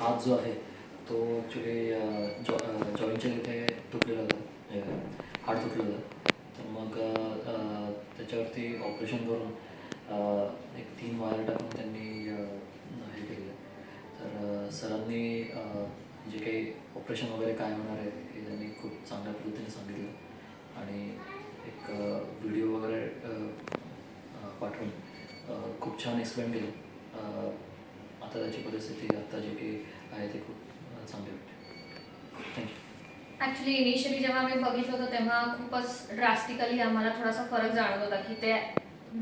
हात जो आहे तो ॲक्च्युली जॉईंटच्या इथे तुटलेला होता, हाड तुटलं होतं. तर मग त्याच्यावरती ऑपरेशन करून एक 3 वायर टाकून त्यांनी हे केलं. तर सरांनी जे काही ऑपरेशन वगैरे काय होणार आहे हे त्यांनी खूप चांगल्या पद्धतीने सांगितलं आणि एक व्हिडिओ वगैरे पाठवून खूप छान एक्सप्लेन केलं. आता त्याची परिस्थिती आता जे काही आहे ते खूप चांगली वाटते. थँक्यू. ॲक्च्युली इनिशियली जेव्हा आम्ही बघितलं होतं तेव्हा खूपच ड्रास्टिकली आम्हाला थोडासा फरक जाणवत होता की ते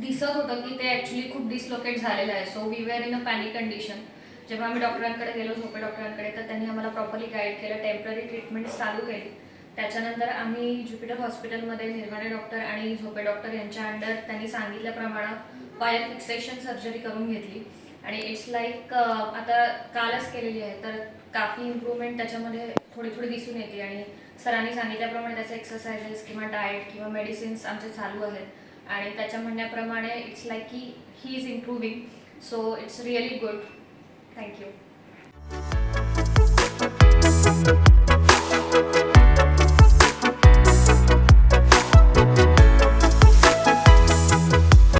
दिसत होतं की ते ॲक्च्युली खूप डिसलोकेट झालेलं आहे. So we were in a panic condition. जेव्हा आम्ही डॉक्टरांकडे गेलो, झोपे डॉक्टरांकडे, तर त्यांनी आम्हाला प्रॉपरली गाईड केलं, टेम्पररी ट्रीटमेंट चालू केली. त्याच्यानंतर आम्ही ज्युपिटर हॉस्पिटलमध्ये निर्माणे डॉक्टर आणि झोपे डॉक्टर यांच्या अंडर त्यांनी सांगितल्याप्रमाणे वायर फिक्सेशन सर्जरी करून घेतली आणि इट्स लाईक आता कालच केलेली आहे. तर काफी इम्प्रूव्हमेंट त्याच्यामध्ये थोडी थोडी दिसून येते आणि सरांनी सांगितल्याप्रमाणे त्याचे एक्सरसाइजेस किंवा डाएट किंवा मेडिसिन्स आमचे चालू आहेत आणि त्याच्या म्हणण्याप्रमाणे इट्स लाईक की he is improving. So it's really good. Thank you.